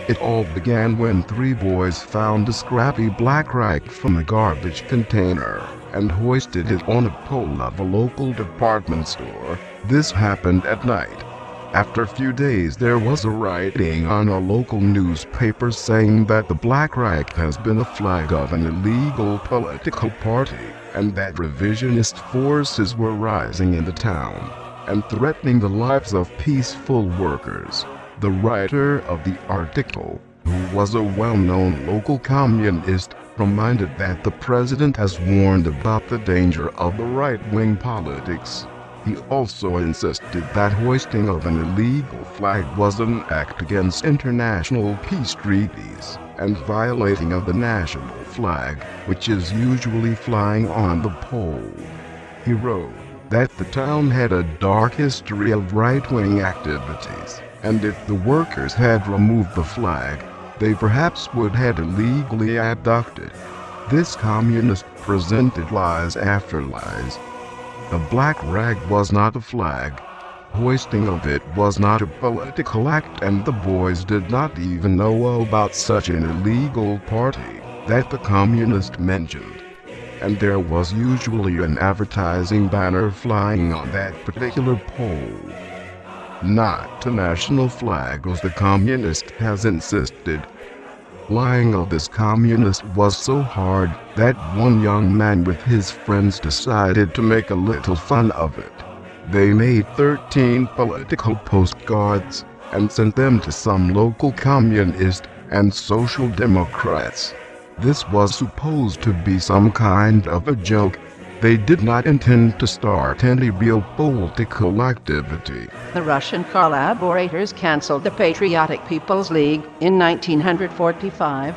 It all began when three boys found a scrappy black rag from a garbage container and hoisted it on a pole of a local department store. This happened at night. After a few days, there was a writing on a local newspaper saying that the black rag has been a flag of an illegal political party, and that revisionist forces were rising in the town and threatening the lives of peaceful workers. The writer of the article, who was a well-known local communist, reminded that the president has warned about the danger of the right-wing politics. He also insisted that hoisting of an illegal flag was an act against international peace treaties and violating of the national flag, which is usually flying on the pole. He wrote that the town had a dark history of right-wing activities, and if the workers had removed the flag, they perhaps would have illegally abducted. This communist presented lies after lies. The black rag was not a flag. Hoisting of it was not a political act, and the boys did not even know about such an illegal party that the communist mentioned. And there was usually an advertising banner flying on that particular pole. Not a national flag, as the communist has insisted. Lying of this communist was so hard that one young man with his friends decided to make a little fun of it. They made 13 political postcards and sent them to some local communist and social democrats. This was supposed to be some kind of a joke. They did not intend to start any real political activity. The Russian collaborators canceled the Patriotic People's League in 1945.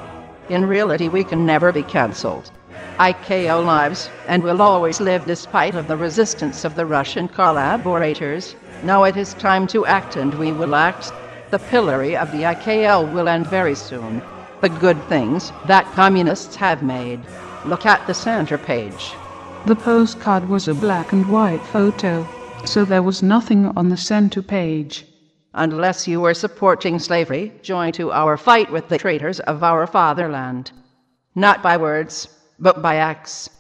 In reality, we can never be canceled. IKO lives and will always live despite of the resistance of the Russian collaborators. Now it is time to act, and we will act. The pillory of the IKO will end very soon. The good things that communists have made. Look at the center page. The postcard was a black and white photo, so there was nothing on the center page. Unless you were supporting slavery, join to our fight with the traitors of our fatherland. Not by words, but by acts.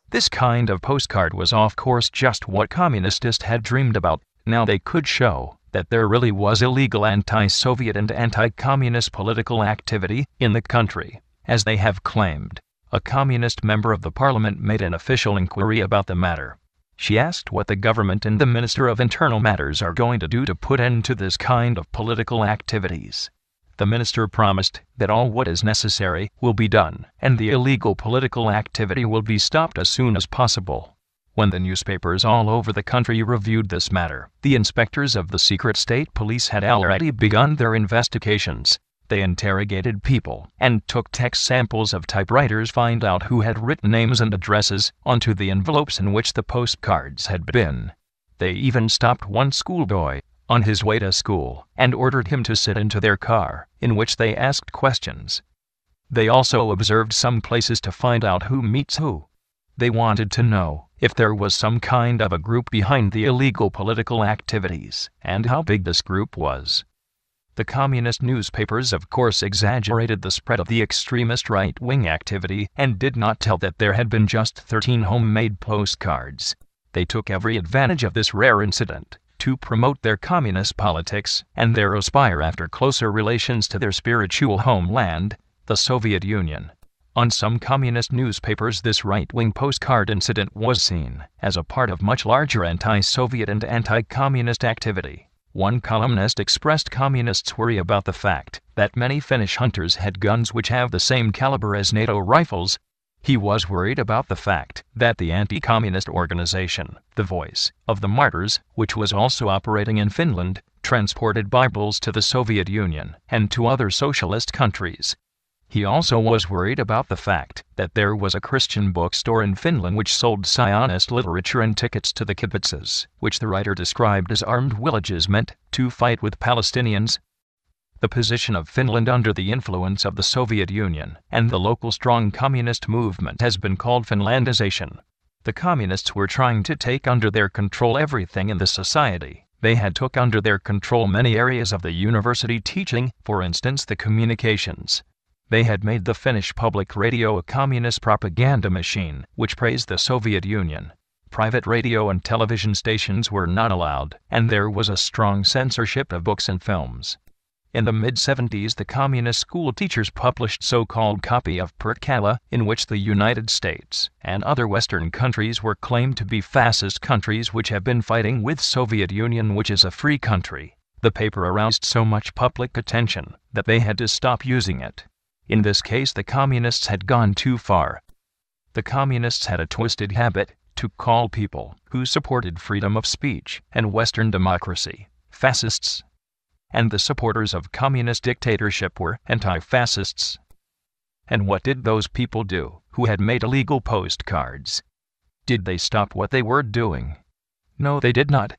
This kind of postcard was of course just what communists had dreamed about. Now they could show that there really was illegal anti-Soviet and anti-communist political activity in the country, as they have claimed. A communist member of the parliament made an official inquiry about the matter. She asked what the government and the Minister of Internal Matters are going to do to put an end to this kind of political activities. The minister promised that all what is necessary will be done, and the illegal political activity will be stopped as soon as possible. When the newspapers all over the country reviewed this matter, the inspectors of the secret state police had already begun their investigations. They interrogated people and took text samples of typewriters, find out who had written names and addresses onto the envelopes in which the postcards had been. They even stopped one schoolboy on his way to school and ordered him to sit into their car, in which they asked questions. They also observed some places to find out who meets who. They wanted to know if there was some kind of a group behind the illegal political activities, and how big this group was. The communist newspapers of course exaggerated the spread of the extremist right-wing activity and did not tell that there had been just 13 homemade postcards. They took every advantage of this rare incident to promote their communist politics and their aspire after closer relations to their spiritual homeland, the Soviet Union. On some communist newspapers, this right-wing postcard incident was seen as a part of much larger anti-Soviet and anti-communist activity. One columnist expressed communists' worry about the fact that many Finnish hunters had guns which have the same caliber as NATO rifles. He was worried about the fact that the anti-communist organization, the Voice of the Martyrs, which was also operating in Finland, transported Bibles to the Soviet Union and to other socialist countries. He also was worried about the fact that there was a Christian bookstore in Finland which sold Zionist literature and tickets to the kibbutzes, which the writer described as armed villages meant to fight with Palestinians. The position of Finland under the influence of the Soviet Union and the local strong communist movement has been called Finlandization. The communists were trying to take under their control everything in the society, They had took under their control many areas of the university teaching, for instance the communications. They had made the Finnish public radio a communist propaganda machine, which praised the Soviet Union. Private radio and television stations were not allowed, and there was a strong censorship of books and films. In the mid-70s, the communist school teachers published so-called copy of Perkala, in which the United States and other Western countries were claimed to be fascist countries which have been fighting with Soviet Union, which is a free country. The paper aroused so much public attention that they had to stop using it. In this case, the communists had gone too far. The communists had a twisted habit to call people who supported freedom of speech and Western democracy fascists. And the supporters of communist dictatorship were anti-fascists. And what did those people do who had made illegal postcards? Did they stop what they were doing? No, they did not.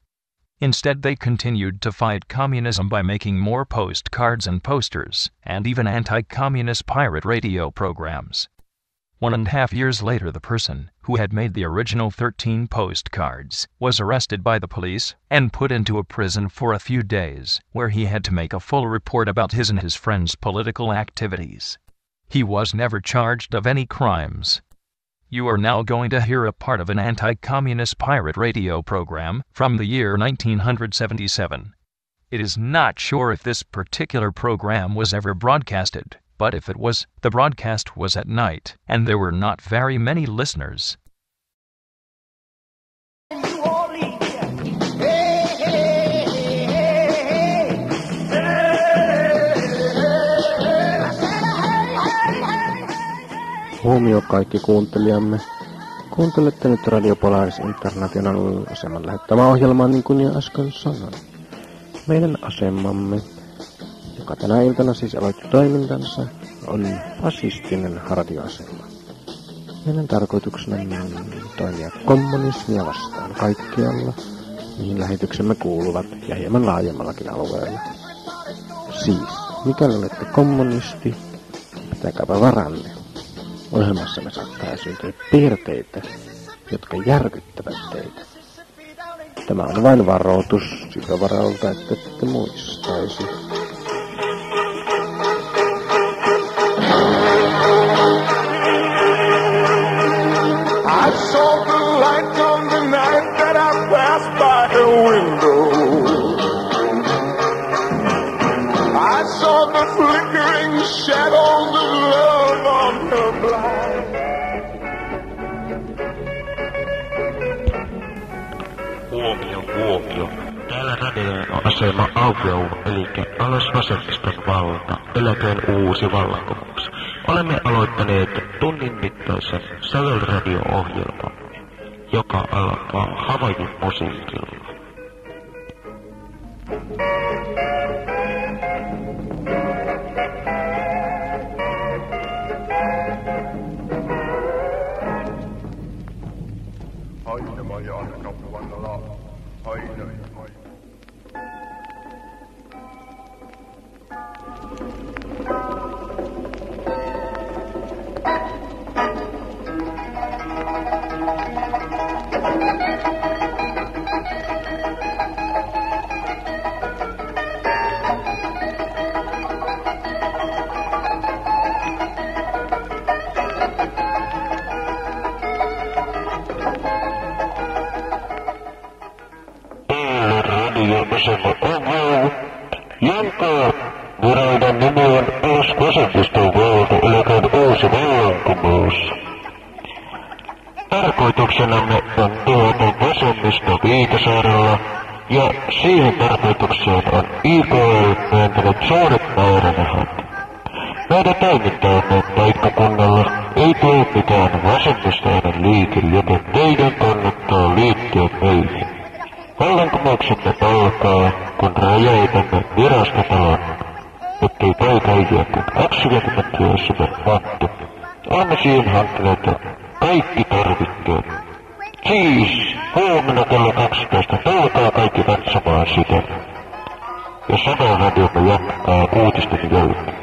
Instead, they continued to fight communism by making more postcards and posters, and even anti-communist pirate radio programs. 1.5 years later, the person who had made the original 13 postcards was arrested by the police and put into a prison for a few days, where he had to make a full report about his and his friends' political activities. He was never charged of any crimes. You are now going to hear a part of an anti-communist pirate radio program from the year 1977. It is not sure if this particular program was ever broadcasted, but if it was, the broadcast was at night, and there were not very many listeners. Huomio kaikki kuuntelijamme. Kuuntelette nyt Radio Polaris International aseman lähettämää ohjelmaa niin kuin jo äsken sanoin. Meidän asemamme, joka tänä iltana siis aloitti toimintansa, on fasistinen radioasema. Meidän tarkoituksena on toimia kommunismia vastaan kaikkialla, mihin lähetyksemme kuuluvat ja hieman laajemmallakin alueella. Siis, mikäli olette kommunisti, pitäkääpä varanne. Ohjelmassamme saattaa esiintyä piirteitä, jotka järkyttävät teitä. Tämä on vain varoitus siltä varalta, että ette muistaisi. I saw the light on the night that I passed by her window. I saw the flickering shadows of love on her blind. Huomio. Täällä radion asema Augeu, eli alas vasemmiston valta, eläköön uusi vallankumous. Olemme aloittaneet tunnin mittaisen sävelradio-ohjelman, joka alkaa Havaijin musiikilla. Radioasema Augeu, jonka virallinen nimi on vasemmiston valta, eläköön uusi vallankumous. Tarkoituksenamme on tuhota vasemmisto Viitasaarella, ja siihen tarkoitukseen on IKL myöntänyt suuret määrärahat. Meidän toimintaamme paikkakunnalla ei tule mitään vasemmistoinen liike, joten teidän kannattaa liittyä meihin. Vallankumouksemme alkaa, kun räjäytämme virastotalon, ettei paikallisia kuin 20 työssämme mattu. Olemme siihen hankkineet kaikki tarvikkeet. Siis huomenna kello 12 tulkaa kaikki katsomaan sitä. Ja Sanoradiomme jatkaa uutisten jälkeen.